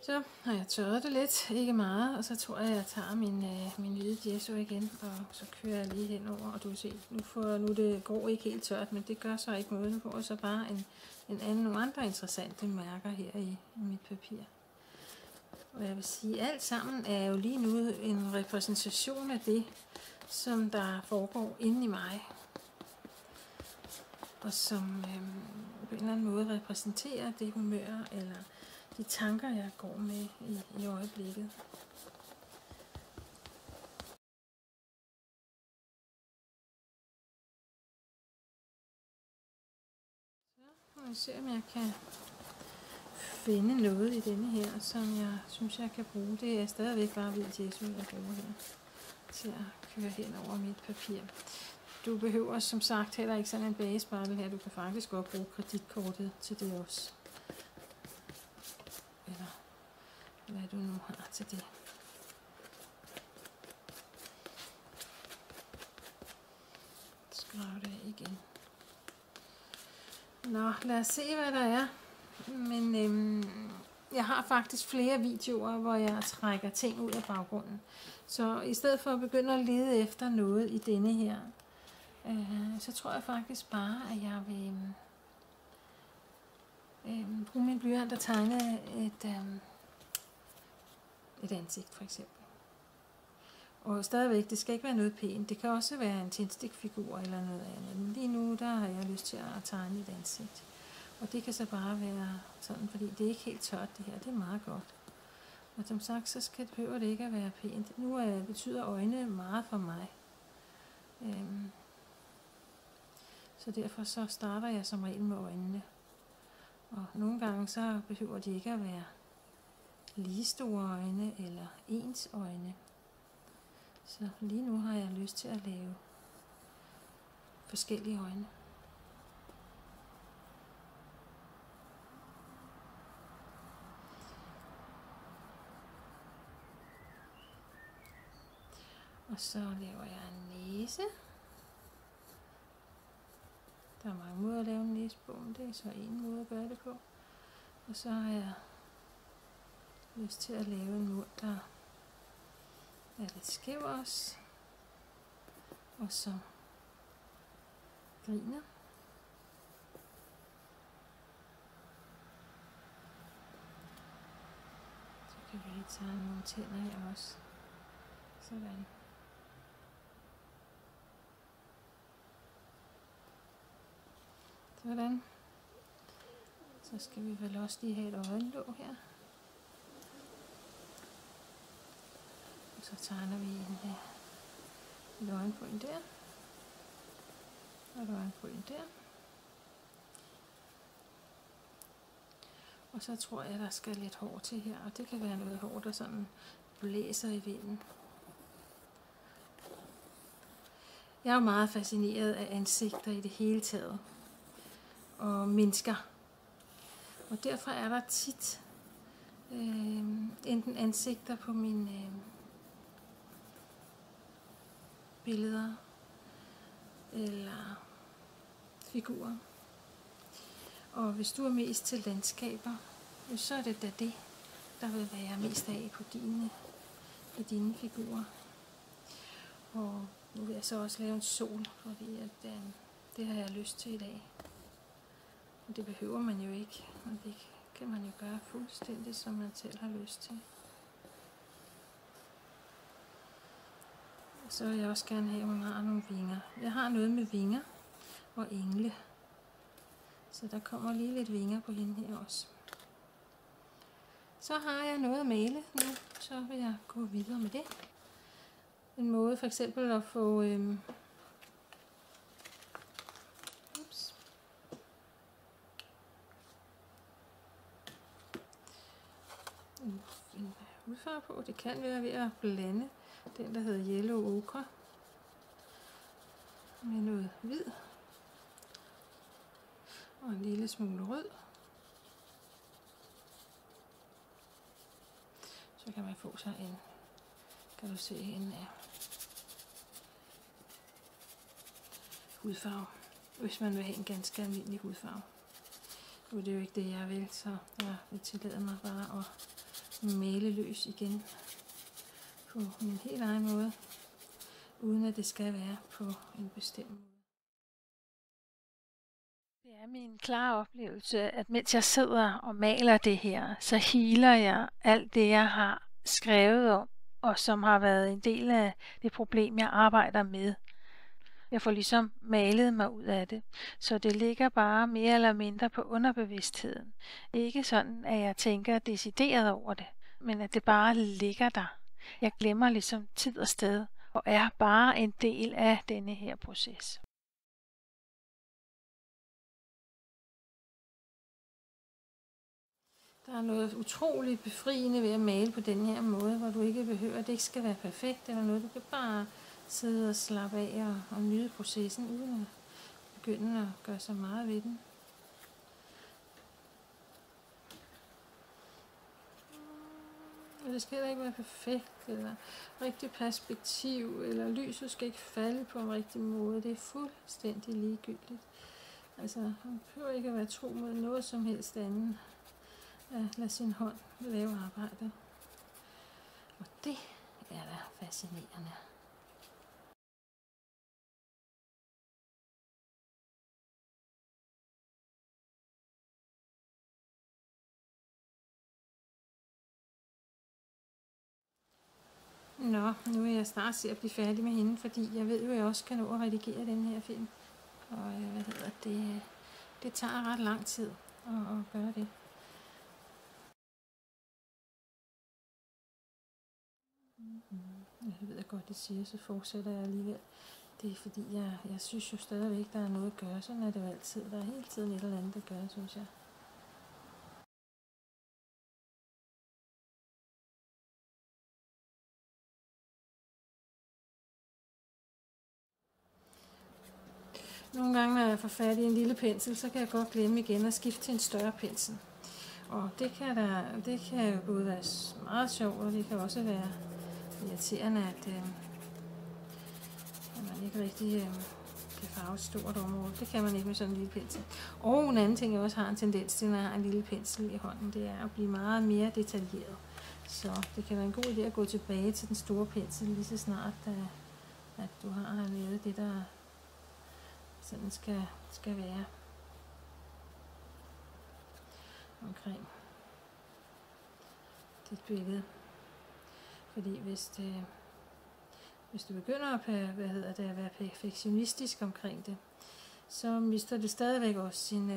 Så har jeg tørret det lidt, ikke meget, og så tror jeg, at jeg tager min hvide gesso igen, og så kører jeg lige henover, og du kan se, nu det grå ikke helt tørt, men det gør så ikke noget. Nu får jeg så bare nogle andre interessante mærker her i mit papir. Og jeg vil sige, at alt sammen er jo lige nu en repræsentation af det, som der foregår inde i mig, og som på en eller anden måde repræsenterer det humør, eller de tanker, jeg går med i øjeblikket. Så må jeg se, om jeg kan finde noget i denne her, som jeg synes, jeg kan bruge. Det er stadigvæk bare hvid gesso, jeg bruger her, til at køre hen over mit papir. Du behøver som sagt heller ikke sådan en bagespartel her. Du kan faktisk godt bruge kreditkortet til det også. Eller hvad du nu har til det. Skrav det igen. Nå, lad os se, hvad der er. Men jeg har faktisk flere videoer, hvor jeg trækker ting ud af baggrunden. Så i stedet for at begynde at lede efter noget i denne her, så tror jeg faktisk bare, at jeg vil bruge min blyant og tegne et ansigt for eksempel. Og stadigvæk, det skal ikke være noget pænt. Det kan også være en tændstikfigur eller noget andet. Men lige nu, der har jeg lyst til at tegne et ansigt. Og det kan så bare være sådan, fordi det er ikke helt tørt det her. Det er meget godt. Og som sagt, så behøver det ikke at være pænt. Nu betyder øjne meget for mig. Så derfor så starter jeg som regel med øjnene. Og nogle gange så behøver de ikke at være lige store øjne eller ens øjne. Så lige nu har jeg lyst til at lave forskellige øjne. Og så laver jeg en næse. Der er mange måder at lave en næse på, men det er så en måde at gøre det på. Og så har jeg lyst til at lave en mund, der er lidt skæv også. Og så griner. Så kan vi lige tage nogle tænder her også. Sådan. Sådan. Så skal vi vel også lige have et øjenlåg her. Og så tegner vi et øjenbryn der. Og et øjenbryn der. Og så tror jeg, der skal lidt hår til her. Og det kan være noget hår, der sådan blæser i vinden. Jeg er jo meget fascineret af ansigter i det hele taget. Og mennesker. Og derfor er der tit enten ansigter på mine billeder eller figurer. Og hvis du er mest til landskaber, så er det da det, der vil være mest af på dine figurer. Og nu vil jeg så også lave en sol, fordi at, det har jeg lyst til i dag. Og det behøver man jo ikke, og det kan man jo gøre fuldstændig, som man selv har lyst til. Og så vil jeg også gerne have, at man har nogle vinger. Jeg har noget med vinger og engle. Så der kommer lige lidt vinger på hende her også. Så har jeg noget at male nu, så vil jeg gå videre med det. En måde for eksempel at få en hudfarve på. Det kan være ved at blande den, der hedder Yellow Ochre med noget hvid og en lille smule rød. Så kan man få sig en, kan du se, en hudfarve, hvis man vil have en ganske almindelig hudfarve. Nu er det jo ikke det, jeg vil, så jeg vil tillade mig bare male løs igen på min helt egen måde, uden at det skal være på en bestemt måde. Det er min klare oplevelse, at mens jeg sidder og maler det her, så healer jeg alt det, jeg har skrevet om, og som har været en del af det problem, jeg arbejder med. Jeg får ligesom malet mig ud af det, så det ligger bare mere eller mindre på underbevidstheden. Ikke sådan, at jeg tænker decideret over det, men at det bare ligger der. Jeg glemmer ligesom tid og sted, og er bare en del af denne her proces. Der er noget utroligt befriende ved at male på den her måde, hvor du ikke behøver, at det ikke skal være perfekt eller noget. Du kan bare sidde og slappe af og nyde processen, uden at begynde at gøre så meget ved den. Og det skal heller ikke være perfekt, eller rigtig perspektiv, eller lyset skal ikke falde på en rigtig måde. Det er fuldstændig ligegyldigt. Altså, man behøver ikke at være tro mod noget som helst andet. Lad sin hånd lave arbejdet. Og det er da fascinerende. Nå, nu er jeg snart til at blive færdig med hende, fordi jeg ved jo, at jeg også kan nå at redigere den her film. Og det tager ret lang tid at gøre det. Jeg ved godt, det siger, så fortsætter jeg alligevel. Det er fordi, jeg synes jo stadigvæk, der er noget at gøre. Sådan er det jo altid. Der er hele tiden et eller andet at gøre, synes jeg. Nogle gange, når jeg får fat i en lille pensel, så kan jeg godt glemme igen at skifte til en større pensel. Og det kan jo både være meget sjovt, og det kan også være irriterende, at man ikke rigtig kan farve et stort område. Det kan man ikke med sådan en lille pensel. Og en anden ting, jeg også har en tendens til, når jeg har en lille pensel i hånden, det er at blive meget mere detaljeret. Så det kan være en god idé at gå tilbage til den store pensel lige så snart, at du har lavet det, der sådan skal være omkring dit billede. Fordi hvis du begynder at være perfektionistisk omkring det, så mister det stadigvæk også sin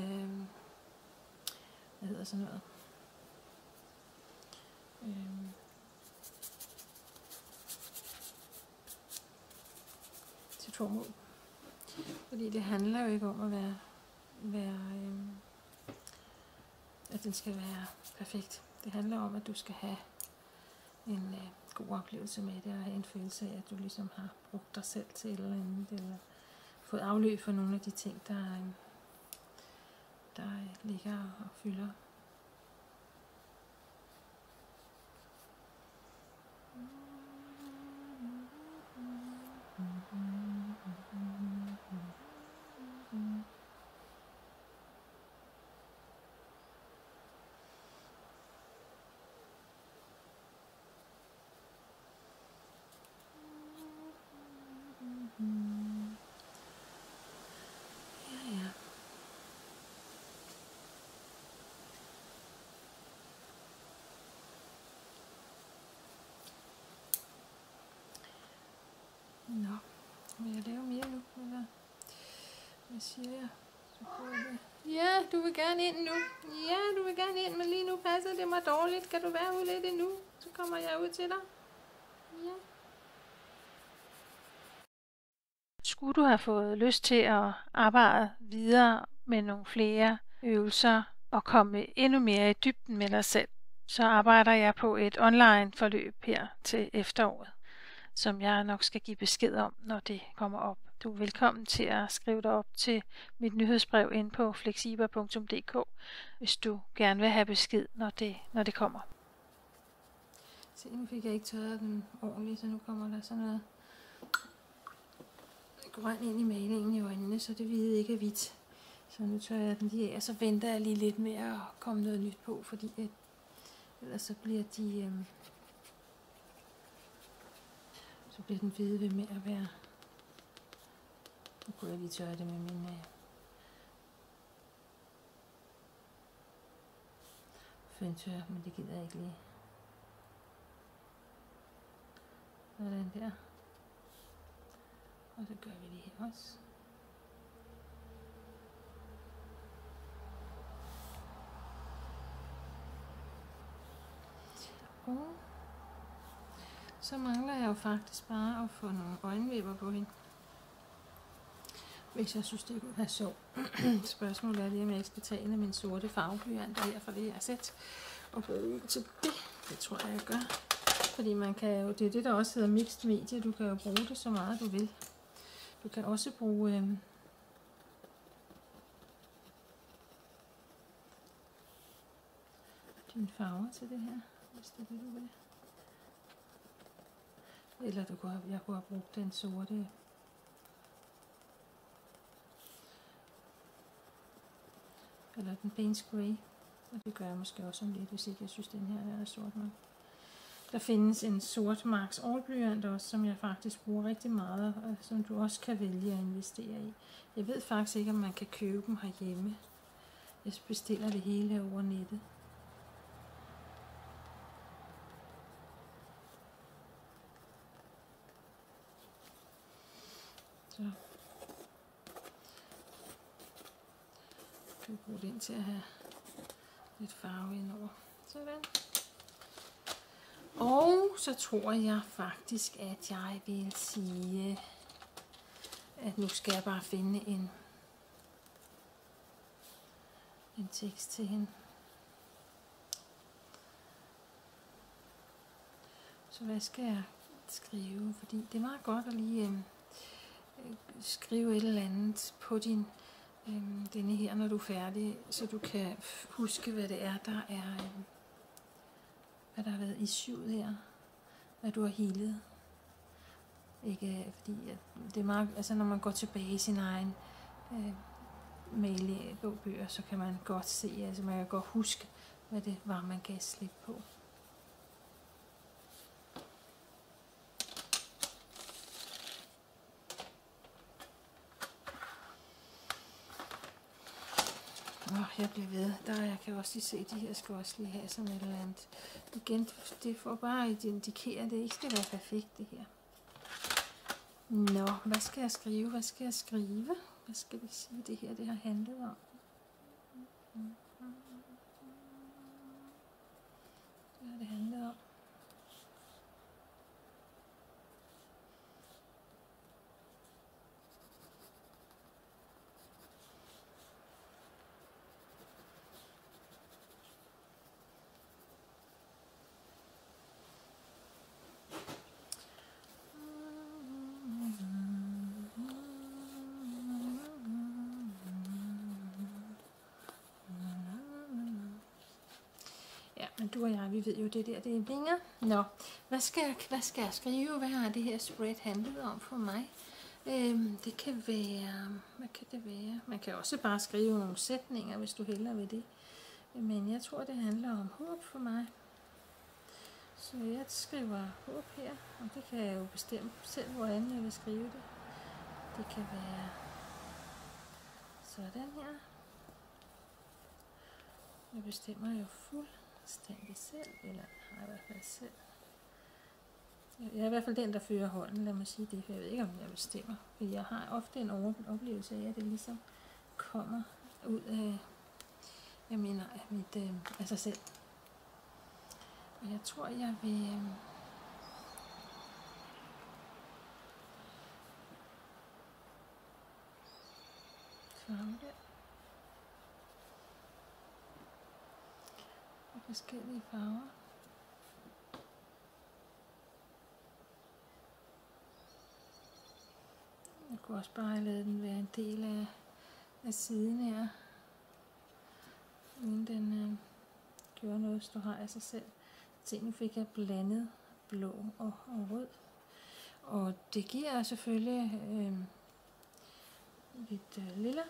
sit formål. Fordi det handler jo ikke om at at den skal være perfekt. Det handler om, at du skal have en god oplevelse med det, og have en følelse af, at du ligesom har brugt dig selv til et eller andet, eller fået afløb for nogle af de ting, der ligger og fylder. Nå, vil jeg lave mere nu, eller hvad siger jeg? Så ja, du vil gerne ind nu. Ja, du vil gerne ind, men lige nu passer det mig dårligt. Kan du være ude lidt endnu? Så kommer jeg ud til dig. Ja. Skulle du have fået lyst til at arbejde videre med nogle flere øvelser og komme endnu mere i dybden med dig selv, så arbejder jeg på et online forløb her til efteråret, som jeg nok skal give besked om, når det kommer op. Du er velkommen til at skrive dig op til mit nyhedsbrev inde på flexiber.dk, hvis du gerne vil have besked, når det kommer. Se, nu fik jeg ikke tørret den ordentligt, så nu kommer der sådan noget grøn ind i malingen i øjnene, så det hvide ikke er hvidt. Så nu tørrer jeg den lige af, og så venter jeg lige lidt med at komme noget nyt på, fordi ellers så bliver så bliver den hvide ved med at være. Nu kunne jeg lige tørre det med min føntør, men det gider jeg ikke lige. Sådan der. Og så gør vi det her også. Og så mangler jeg jo faktisk bare at få nogle øjenvipper på hende. Hvis jeg synes, det kunne være sjovt. Spørgsmålet er lige, om jeg ikke skal tage en af mine sorte farveblyanter her fra det her sæt og bruge til det. Det tror jeg gør. Fordi man kan jo, det er det, der også hedder mixed media. Du kan jo bruge det så meget, du vil. Du kan også bruge dine farver til det her, hvis det er det, du vil. Eller jeg kunne have brugt den sorte. Eller den Payne's Grey. Og det gør jeg måske også om lidt, hvis ikke jeg synes, den her er sort nok. Der findes en sort Marks All-blyant også, som jeg faktisk bruger rigtig meget, og som du også kan vælge at investere i. Jeg ved faktisk ikke, om man kan købe dem herhjemme. Jeg bestiller det hele over nettet. Så kan vi bruge den til at have lidt farve indover. Sådan. Og så tror jeg faktisk, at jeg vil sige, at nu skal jeg bare finde en tekst til hende. Så hvad skal jeg skrive? Fordi det er meget godt at lige skrive et eller andet på denne her, når du er færdig, så du kan huske, hvad det er, der er, hvad der har været issued her, hvad du har healet. Ikke fordi at det er meget, altså når man går tilbage i sin egen mailbogbøger, så kan man godt se, altså man kan godt huske, hvad det var, man gav slip på. Jeg bliver ved. Jeg kan også lige se, at de her skal også lige have sådan et eller andet. Igen, det får bare at indikere, at det ikke skal være perfekt, det her. Nå, hvad skal jeg skrive? Hvad skal jeg skrive? Hvad skal vi sige, det her det har handlet om? Hvad har det handlet om? Men du og jeg, vi ved jo det der, det er vinger. Nå, hvad skal jeg skrive? Hvad har det her spread handlet om for mig? Det kan være, hvad kan det være? Man kan også bare skrive nogle sætninger, hvis du hellere vil det. Men jeg tror, det handler om håb for mig. Så jeg skriver håb her, og det kan jeg jo bestemme selv, hvordan jeg vil skrive det. Det kan være sådan her. Jeg bestemmer jo fuldstændig selv, eller har jeg i hvert fald selv. Jeg er i hvert fald den, der fører hånden, lad mig sige det, for jeg ved ikke, om jeg bestemmer. For jeg har ofte en oplevelse af, at det ligesom kommer ud af sig selv. Og jeg tror, jeg vil farve der. Og forskellige farver. Jeg kunne også bare lade den være en del af siden her, uden den gjorde noget, stå her af sig selv. Så nu fik jeg blandet blå og rød. Og det giver selvfølgelig lidt lilla,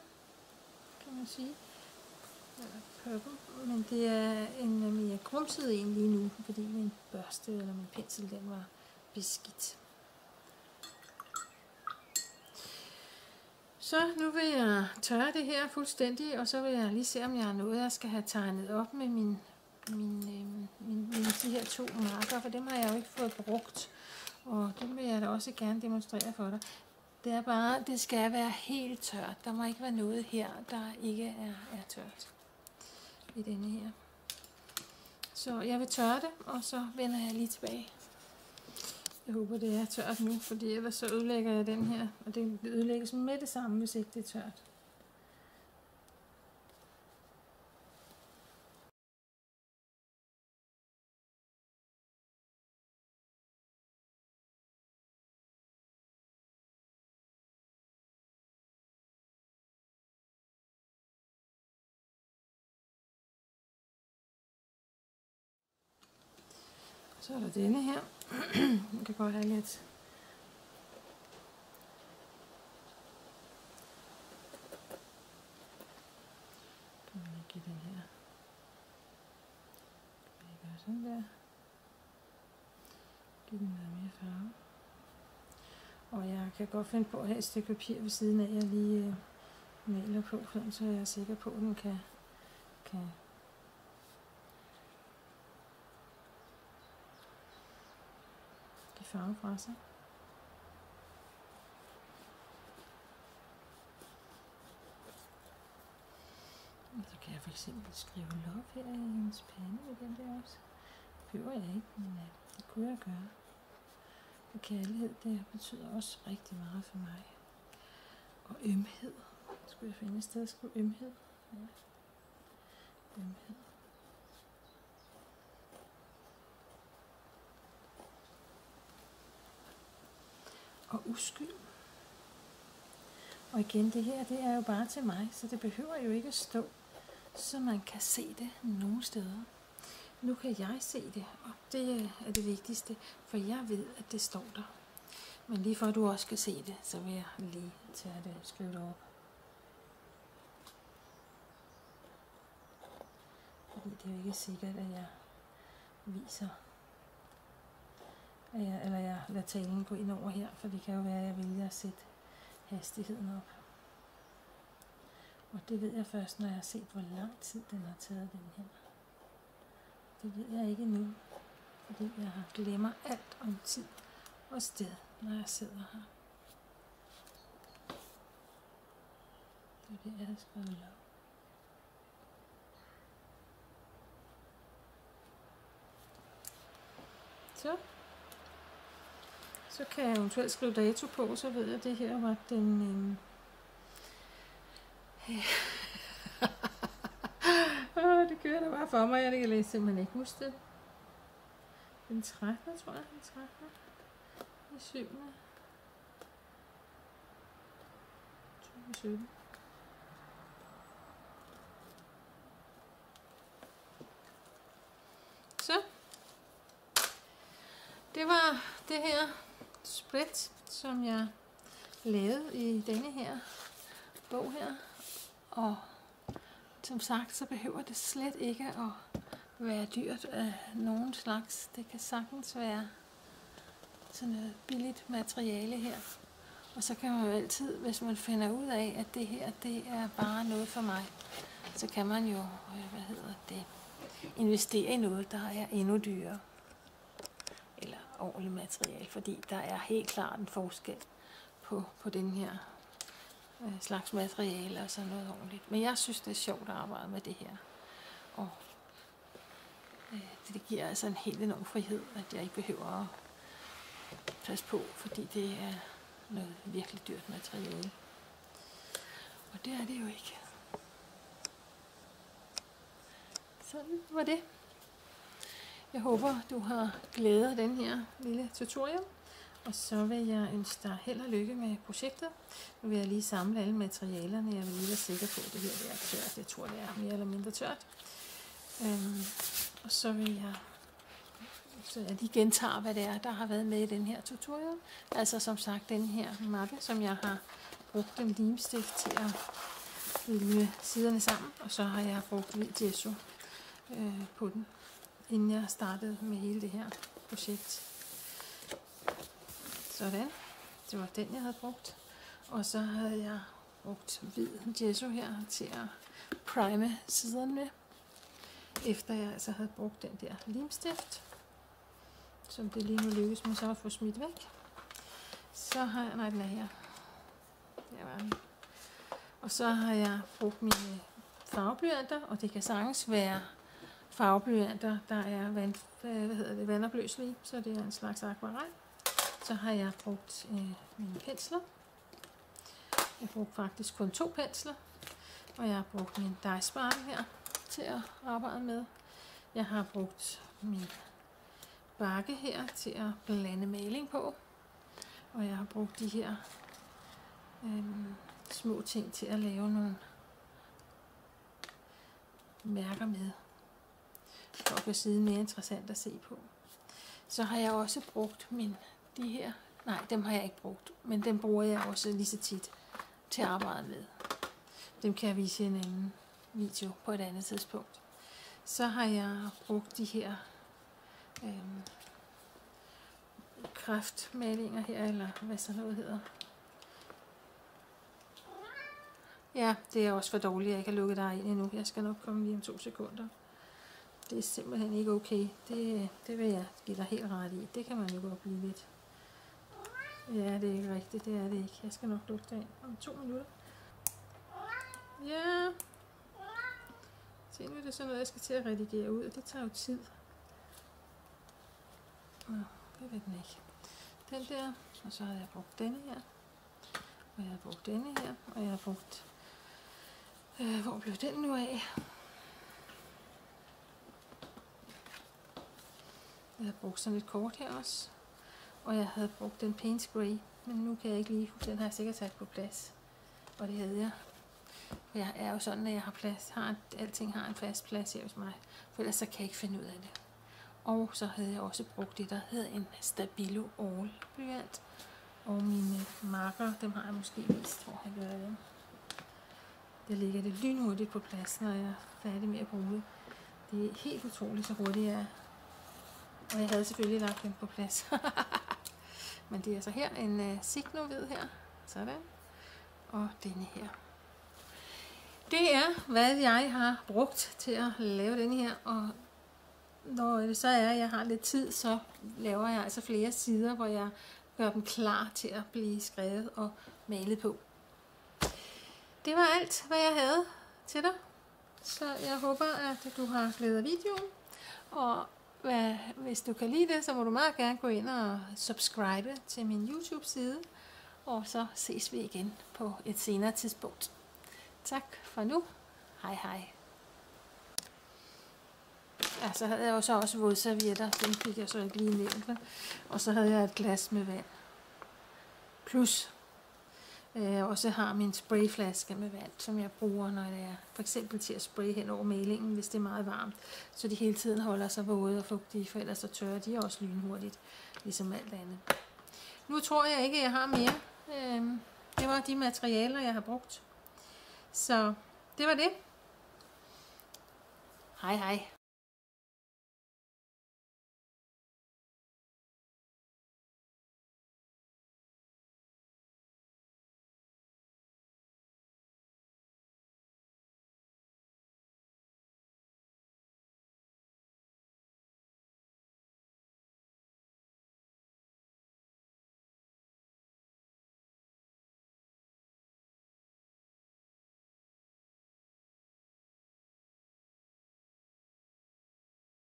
kan man sige. purple, men det er en mere grumset en lige nu, fordi min børste eller min pensel, den var beskidt. Så nu vil jeg tørre det her fuldstændig, og så vil jeg lige se, om jeg har noget, jeg skal have tegnet op med de her 2 marker, for dem har jeg jo ikke fået brugt, og dem vil jeg da også gerne demonstrere for dig. Det er bare, det skal være helt tørt. Der må ikke være noget her, der ikke er tørt i denne her. Så jeg vil tørre det, og så vender jeg lige tilbage. Jeg håber, det er tørt nu, fordi ellers så ødelægger jeg den her, og det ødelægges med det samme, hvis ikke det er tørt. Så er der denne her. Man kan godt have lidt. Kan man ikke give den her. Kan man gøre sådan der. Give den noget mere farve. Og jeg kan godt finde på at have et stykke papir ved siden af, jeg lige maler på, så jeg er sikker på, at den kan give farve fra sig. Og så kan jeg for eksempel skrive love her i hendes pande med den der også. Det behøver jeg ikke, men det kunne jeg gøre. Og kærlighed, det betyder også rigtig meget for mig. Og ømhed. Skulle jeg finde et sted at skrive ømhed? Ja. Ømhed. Og uskyld. Og igen, det her, det er jo bare til mig, så det behøver jo ikke at stå, så man kan se det nogle steder. Nu kan jeg se det, og det er det vigtigste, for jeg ved, at det står der. Men lige for at du også skal se det, så vil jeg lige tage det og skrive det op. Fordi det er jo ikke sikkert, at jeg viser, eller jeg lader talen gå ind over her, for det kan jo være, at jeg vælger at sætte hastigheden op. Og det ved jeg først, når jeg har set, hvor lang tid den har taget, den her. Det ved jeg ikke nu, fordi jeg har glemmer alt om tid og sted, når jeg sidder her. Det er det, jeg har skrevet lov. Så kan jeg eventuelt skrive dato på, så ved jeg, at det her var den... det kører der bare for mig, jeg kan læse simpelthen ikke huske det. Den 13. tror jeg, den 13. Den 7. 2017. Så. Det var det her split, som jeg lavede i denne her bog her. Og som sagt, så behøver det slet ikke at være dyrt af nogen slags. Det kan sagtens være sådan noget billigt materiale her. Og så kan man jo altid, hvis man finder ud af, at det her, det er bare noget for mig, så kan man jo, investere i noget, der er endnu dyrere. Eller ordentligt materiale, fordi der er helt klart en forskel på den her slags materiale og sådan noget ordentligt. Men jeg synes, det er sjovt at arbejde med det her. Og det giver altså en helt enorm frihed, at jeg ikke behøver at passe på, fordi det er noget virkelig dyrt materiale. Og det er det jo ikke. Sådan var det. Jeg håber, du har glæde af den her lille tutorial. Og så vil jeg ønske dig held og lykke med projektet. Nu vil jeg lige samle alle materialerne. Jeg vil lige være sikker på, at det her det er tørt. Jeg tror, det er mere eller mindre tørt. Og så vil jeg lige gentage, hvad det er, der har været med i den her tutorial. Altså som sagt, den her mappe, som jeg har brugt en limstift til at lime siderne sammen, og så har jeg brugt hvid gesso på den, inden jeg startede med hele det her projekt. Sådan. Det var den, jeg havde brugt. Og så havde jeg brugt hvid gesso her til at prime siderne med. Efter jeg altså havde brugt den der limstift, som det lige nu lykkes mig så at få smidt væk. Så har jeg, nej, den er her. Der var den. Og så har jeg brugt mine farveblyanter, og det kan sagtens være farveblyanter, der er vandopløselige, så det er en slags akvarel. Så har jeg brugt mine pensler. Jeg har brugt faktisk kun 2 pensler, og jeg har brugt min dejspartel her til at arbejde med. Jeg har brugt min bakke her til at blande maling på, og jeg har brugt de her små ting til at lave nogle mærker med, for at gøre siden mere interessant at se på. Så har jeg også brugt de her, nej, dem har jeg ikke brugt, men dem bruger jeg også lige så tit til at arbejde med. Dem kan jeg vise i en anden video på et andet tidspunkt. Så har jeg brugt de her kræftmalinger her, eller hvad så noget hedder. Ja, det er også for dårligt, at jeg ikke har lukket dig ind endnu. Jeg skal nok komme lige om 2 sekunder. Det er simpelthen ikke okay. Det vil jeg give dig helt ret i. Det kan man jo godt blive lidt. Ja, det er ikke rigtigt. Det er det ikke. Jeg skal nok lukke dig ind om 2 minutter. Ja. Se, nu er det sådan noget, jeg skal til at redigere ud, og det tager jo tid. Nå, det ved den ikke. Den der, og så har jeg brugt denne her. Og jeg har brugt denne her, og jeg har brugt... hvor blev den nu af? Jeg har brugt sådan lidt kort her også. Og jeg havde brugt den paint spray, men nu kan jeg ikke lige huske, den har jeg sikkert sat på plads. Og det havde jeg. For jeg er jo sådan, at jeg har plads, alting har en fast plads her hos mig. For ellers så kan jeg ikke finde ud af det. Og så havde jeg også brugt det, der hedder en Stabilo All blyant. Og mine marker, dem har jeg måske vist, hvor jeg gør dem. Der ligger det lynhurtigt på plads, når jeg er færdig med at bruge det. Det er helt utroligt, så hurtigt jeg er. Og jeg havde selvfølgelig lagt dem på plads. Men det er så her en Signo hvid her. Sådan. Og denne her. Det er, hvad jeg har brugt til at lave denne her. Og når det så er, at jeg har lidt tid, så laver jeg altså flere sider, hvor jeg gør dem klar til at blive skrevet og malet på. Det var alt, hvad jeg havde til dig. Så jeg håber, at du har glædet af videoen. Og hvis du kan lide det, så må du meget gerne gå ind og subscribe til min YouTube-side. Og så ses vi igen på et senere tidspunkt. Tak for nu. Hej hej. Ja, så havde jeg jo så også vådservietter. Den fik jeg så ikke lige nævnt. Og så havde jeg et glas med vand. Plus jeg også har min sprayflaske med vand, som jeg bruger, når det er for eksempel til at spraye hen over malingen, hvis det er meget varmt. Så de hele tiden holder sig våde og fugtige, for ellers så tørrer de også lynhurtigt, ligesom alt andet. Nu tror jeg ikke, at jeg har mere. Det var de materialer, jeg har brugt. Så det var det. Hej hej.